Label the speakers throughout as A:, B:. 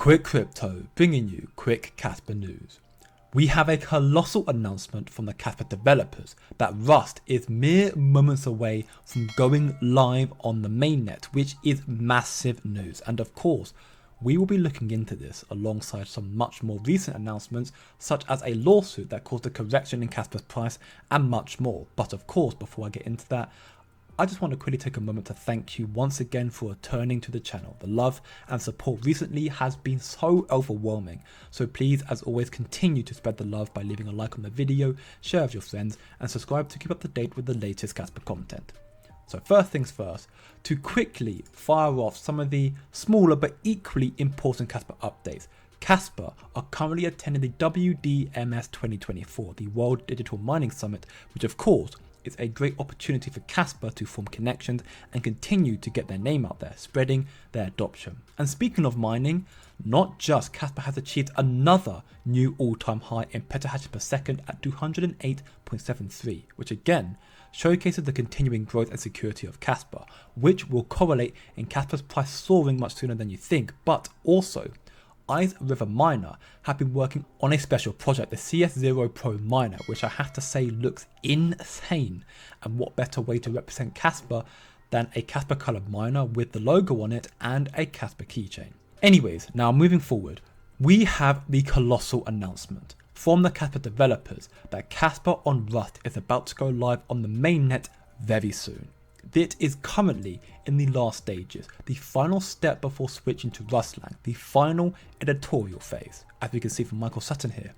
A: Quick Crypto, bringing you quick Casper news. We have a colossal announcement from the Casper developers that Rust is mere moments away from going live on the mainnet, which is massive news. And of course, we will be looking into this alongside some much more recent announcements, such as a lawsuit that caused a correction in Casper's price and much more. But of course, before I get into that, I just want to quickly take a moment to thank you once again for returning to the channel. The love and support recently has been so overwhelming. So please, as always, continue to spread the love by leaving a like on the video, share with your friends, and subscribe to keep up to date with the latest Casper content. So first things first, to quickly fire off some of the smaller but equally important Casper updates. Casper are currently attending the WDMS 2024, the World Digital Mining Summit, which of course is a great opportunity for Casper to form connections and continue to get their name out there, spreading their adoption. And speaking of mining, not just Casper has achieved another new all-time high in petahashes per second at 208.73, which again showcases the continuing growth and security of Casper, which will correlate in Casper's price soaring much sooner than you think, but also Ice River Miner have been working on a special project, the CS0 Pro Miner, which I have to say looks insane. And what better way to represent Casper than a Casper colored miner with the logo on it and a Casper keychain. Anyways, now moving forward, we have the colossal announcement from the Casper developers that Casper on Rust is about to go live on the mainnet very soon. It is currently in the last stages, the final step before switching to Rustlang, the final editorial phase, as we can see from Michael Sutton here.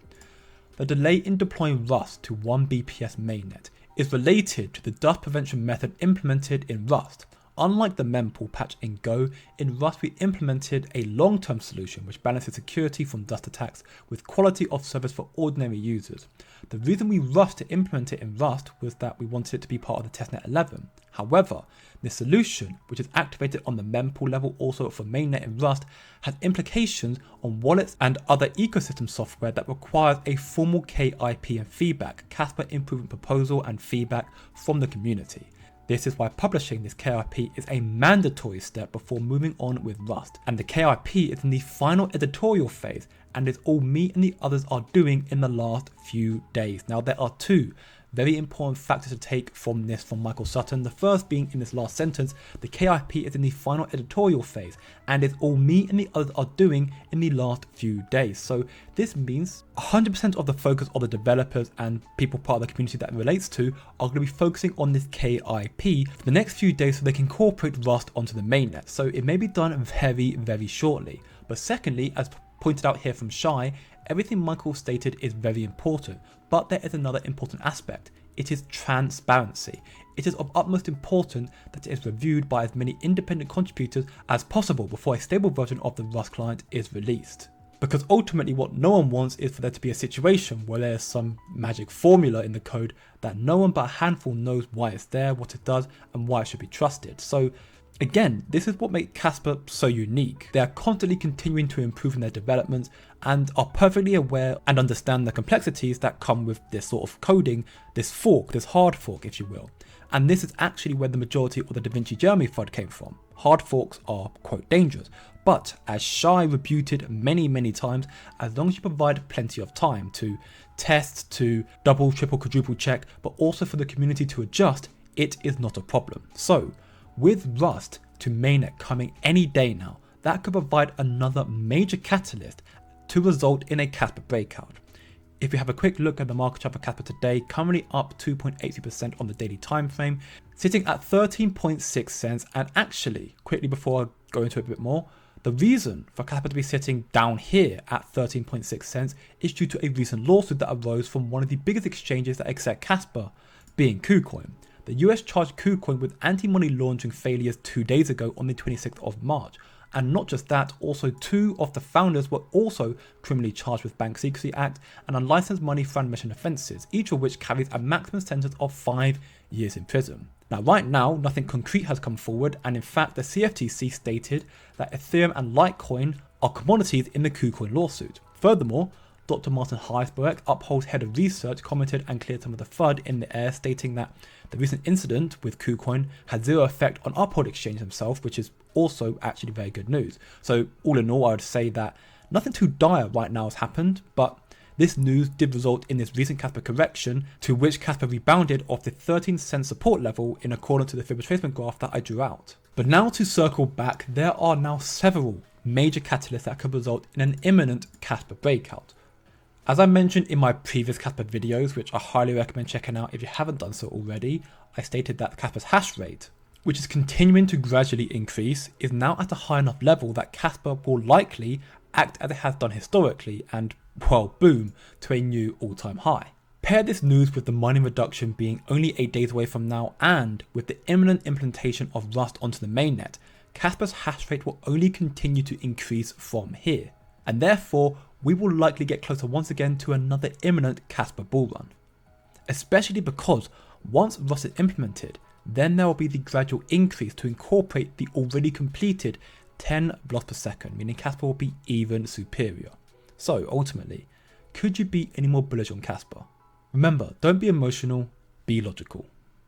A: The delay in deploying Rust to 1 BPS mainnet is related to the dust prevention method implemented in Rust. Unlike the mempool patch in Go, in Rust we implemented a long-term solution which balances security from dust attacks with quality of service for ordinary users. The reason we rushed to implement it in Rust was that we wanted it to be part of the testnet 11. However, this solution, which is activated on the mempool level also for mainnet in Rust, has implications on wallets and other ecosystem software that requires a formal KIP and feedback, Casper improvement proposal and feedback from the community. This is why publishing this KIP is a mandatory step before moving on with Rust, and the KIP is in the final editorial phase and is all me and the others are doing in the last few days. Now there are two very important factors to take from this from Michael Sutton. The first being in this last sentence, the KIP is in the final editorial phase and is all me and the others are doing in the last few days. So this means 100% of the focus of the developers and people part of the community that it relates to are going to be focusing on this KIP for the next few days so they can incorporate Rust onto the mainnet. So it may be done very, very shortly. But secondly, as pointed out here from Shy, everything Michael stated is very important, but there is another important aspect. It is transparency. It is of utmost importance that it is reviewed by as many independent contributors as possible before a stable version of the Rust client is released. Because ultimately what no one wants is for there to be a situation where there's some magic formula in the code that no one but a handful knows why it's there, what it does, and why it should be trusted. So again, this is what makes Casper so unique. They are constantly continuing to improve in their developments and are perfectly aware and understand the complexities that come with this sort of coding, this fork, this hard fork if you will. And this is actually where the majority of the DaVinci Jeremy FUD came from. Hard forks are quote dangerous, but as Shy rebuted many times, as long as you provide plenty of time to test, to double, triple, quadruple check, but also for the community to adjust, it is not a problem. So with Rust to mainnet coming any day now, that could provide another major catalyst to result in a Casper breakout. If you have a quick look at the market chart for Casper today, currently up 2.80% on the daily time frame, sitting at 13.6 cents. And actually, quickly before I go into it a bit more, the reason for Casper to be sitting down here at 13.6 cents is due to a recent lawsuit that arose from one of the biggest exchanges that accept Casper, being KuCoin. The US charged KuCoin with anti-money laundering failures 2 days ago on the 26th of March. And not just that, also two of the founders were also criminally charged with Bank Secrecy Act and unlicensed money transmission offences, each of which carries a maximum sentence of 5 years in prison. Now right now, nothing concrete has come forward, and in fact the CFTC stated that Ethereum and Litecoin are commodities in the KuCoin lawsuit. Furthermore, Dr. Martin Heisberg, Uphold's head of research, commented and cleared some of the FUD in the air, stating that the recent incident with KuCoin had zero effect on Uphold Exchange himself, which is also actually very good news. So all in all, I would say that Nothing too dire right now has happened, but this news did result in this recent Casper correction, to which Casper rebounded off the 13-cent support level in accordance to the Fib retracement graph that I drew out. But now to circle back, there are now several major catalysts that could result in an imminent Casper breakout. As I mentioned in my previous Casper videos, which I highly recommend checking out if you haven't done so already, I stated that Casper's hash rate, which is continuing to gradually increase, is now at a high enough level that Casper will likely act as it has done historically and, well, boom, to a new all-time high. Pair this news with the mining reduction being only 8 days away from now, and with the imminent implementation of Rust onto the mainnet, Casper's hash rate will only continue to increase from here, and therefore we will likely get closer once again to another imminent Casper bull run. Especially because once Rust is implemented, then there will be the gradual increase to incorporate the already completed 10 blocks per second, meaning Casper will be even superior. So ultimately, could you be any more bullish on Casper? Remember, don't be emotional, be logical.